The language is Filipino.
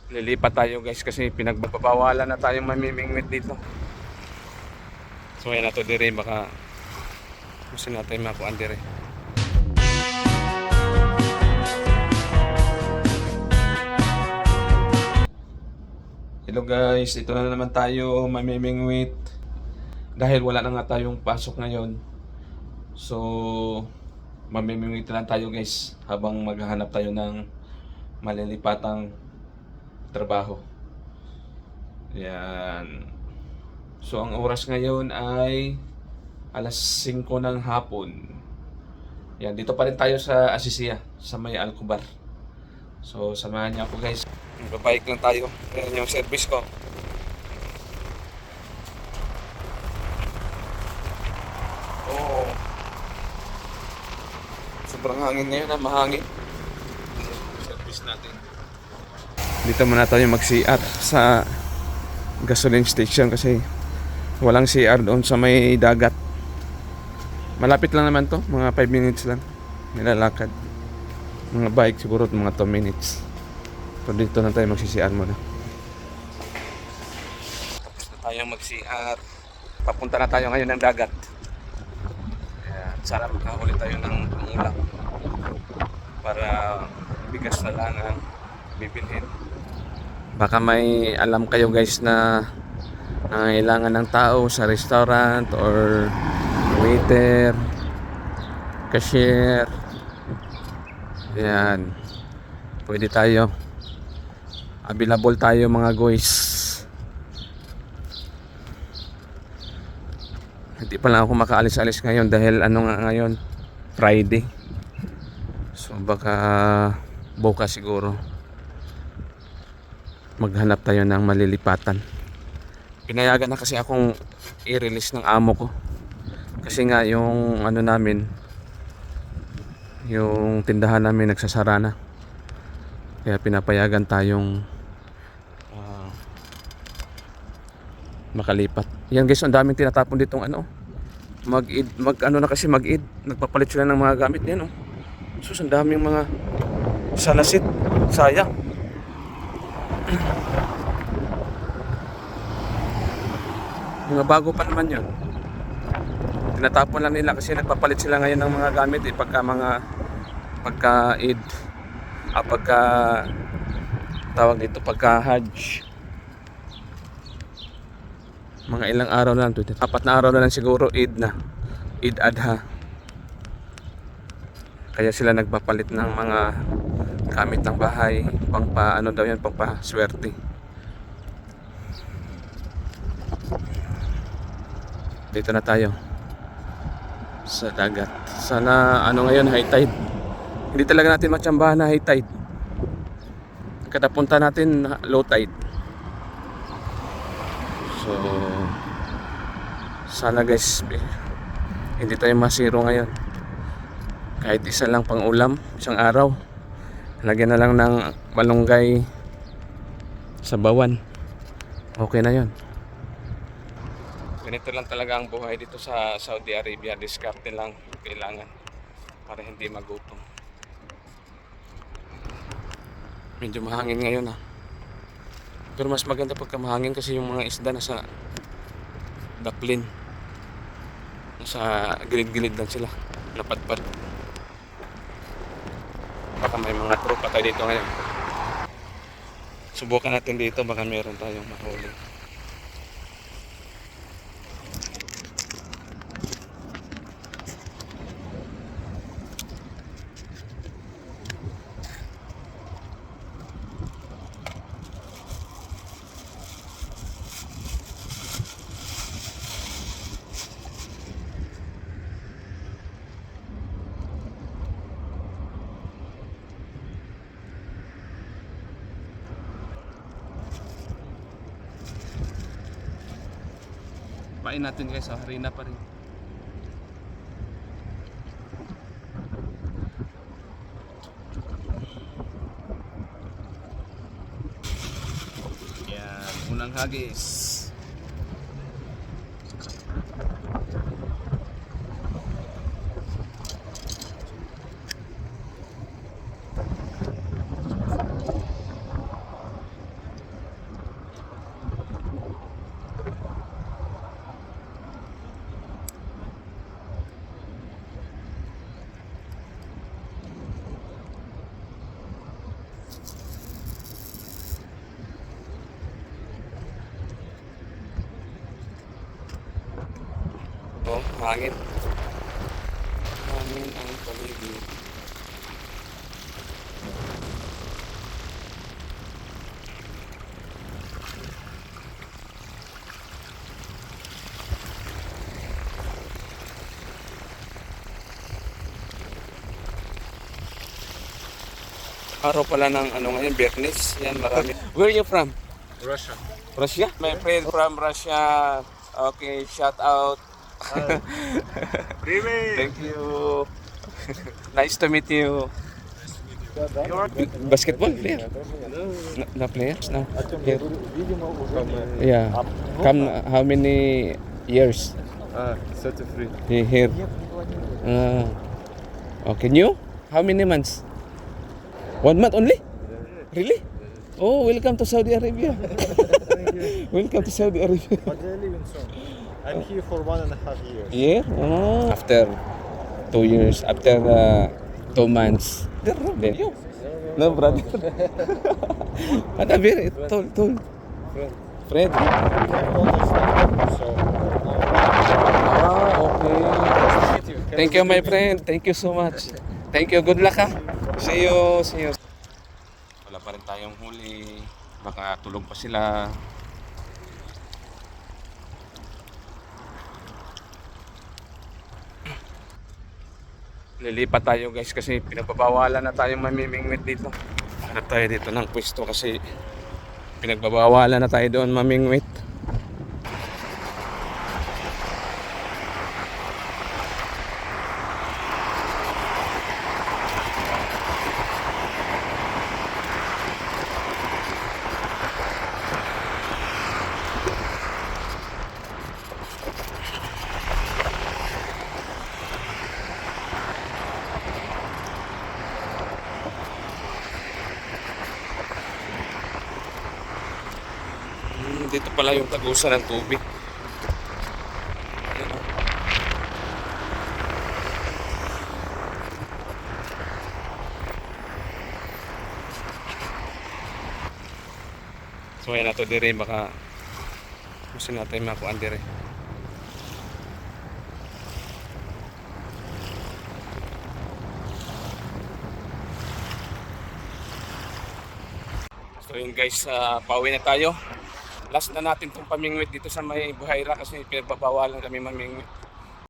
Lilipat tayo guys kasi pinagbabawalan na tayong mamimingwit dito. So ayan na to dire, baka gusto natin makuan dire. Hello guys, ito na naman tayo mamimingwit. Dahil wala na nga tayong pasok ngayon. So mamimingwit na lang tayo guys habang maghahanap tayo ng malilipatang trabaho. Yan. So ang oras ngayon ay alas 5 ng hapon. Yan, dito pa rin tayo sa Asisia, sa may Alcobar. So samahan niyo ako guys. Babike lang tayo. Yan yung service ko. Oh. Sobrang hangin ngayon, mahangin. Service natin. Dito muna tayo mag-CR sa gasoline station kasi walang CR doon sa may dagat. Malapit lang naman to, mga 5 minutes lang nilalakad. Mga bike siguro mga 2 minutes. So dito na tayo mag-CR muna. Tapos na tayo mag-CR. Papunta na tayo ngayon ng dagat. Ayan, sana makahuli tayo ng pangulam para bigas na lang ang bibilhin. Baka may alam kayo guys na nangailangan ng tao sa restaurant or waiter, cashier. Yan. Pwede tayo. Available tayo mga guys. Hindi pa lang ako makaalis-alis ngayon dahil ano nga ngayon, Friday. So baka bukas siguro maghanap tayo ng malilipatan. Pinayagan na kasi akong i-release ng amo ko. Kasi nga yung ano namin, yung tindahan namin nagsasara na. Kaya pinapayagan tayong makalipat. Yan guys, ang daming tinatapon ditong ano. Mag-id. Nagpapalit sila ng mga gamit niyan, oh. So ang daming mga salasit. Sayang. Mga bago pa naman yun. Tinatapon lang nila kasi nagpapalit sila ngayon ng mga gamit pagka-Eid. Pagka tawag dito, pagka-Hajj. Mga ilang araw na lang, 4 na araw na lang siguro Eid na. Eid Adha. Kaya sila nagpapalit ng mga gamit ng bahay, pangpa-ano daw yan, pangpa-swerte. Dito na tayo sa dagat. Sana ano ngayon, high tide. Hindi talaga natin matsambahan na high tide. Kada punta natin low tide. So sana guys hindi tayo masiro ngayon. Kahit isa lang pang ulam, isang araw. Lagyan na lang ng malunggay sa bawan. Okay na yon. Ganito lang talaga ang buhay dito sa Saudi Arabia. Diskarte lang kailangan para hindi magutom. Medyo mahangin ngayon, pero mas maganda pagka mahangin kasi yung mga isda nasa daplin, nasa gilid-gilid lang sila, napadpad. Baka may mga tropa tayo dito ngayon. Subukan natin dito, baka meron tayong mahuli. Pain natin guys, harina pa rin. Yan, unang hagis. oh, hangin. Hangin ang paligid. Araw pala ng ano ngayon, Biyernes. Yan, marami. Where are you from? Russia. Russia? My friend from Russia. Okay, shout out. Привет! Thank you. Nice to meet you. You're Basketball player? No players? No. Here. видимо, уже Yeah. Come how many years 33. here? Okay, new? How many months? 1 month only? Really? Oh, welcome to Saudi Arabia. Thank you. Welcome to Saudi Arabia. But they're leaving soon. I'm here for 1.5 years. Yeah? Oh. After 2 years, after 2 months. Then you. No, brother. What a very tall. Friend. Friend. So, Okay. Thank you, my friend. Thank you so much. Thank you. Good luck, ha. See you. Wala pa rin tayong huli. Baka tulog pa sila. Lilipat tayo guys kasi pinagbabawalan na tayong mamimingwit dito. Hanap tayo dito ng pwesto kasi pinagbabawalan na tayo doon mamingwit. Dito pala yung tagusan ng tubig. Ayan, oh. So ayan na to dire, baka gusto natin makuan dire. So yun guys, pauwi na tayo. Last na natin itong pamingwit dito sa may Buhaira kasi pinagbabawalan kami mamingwit.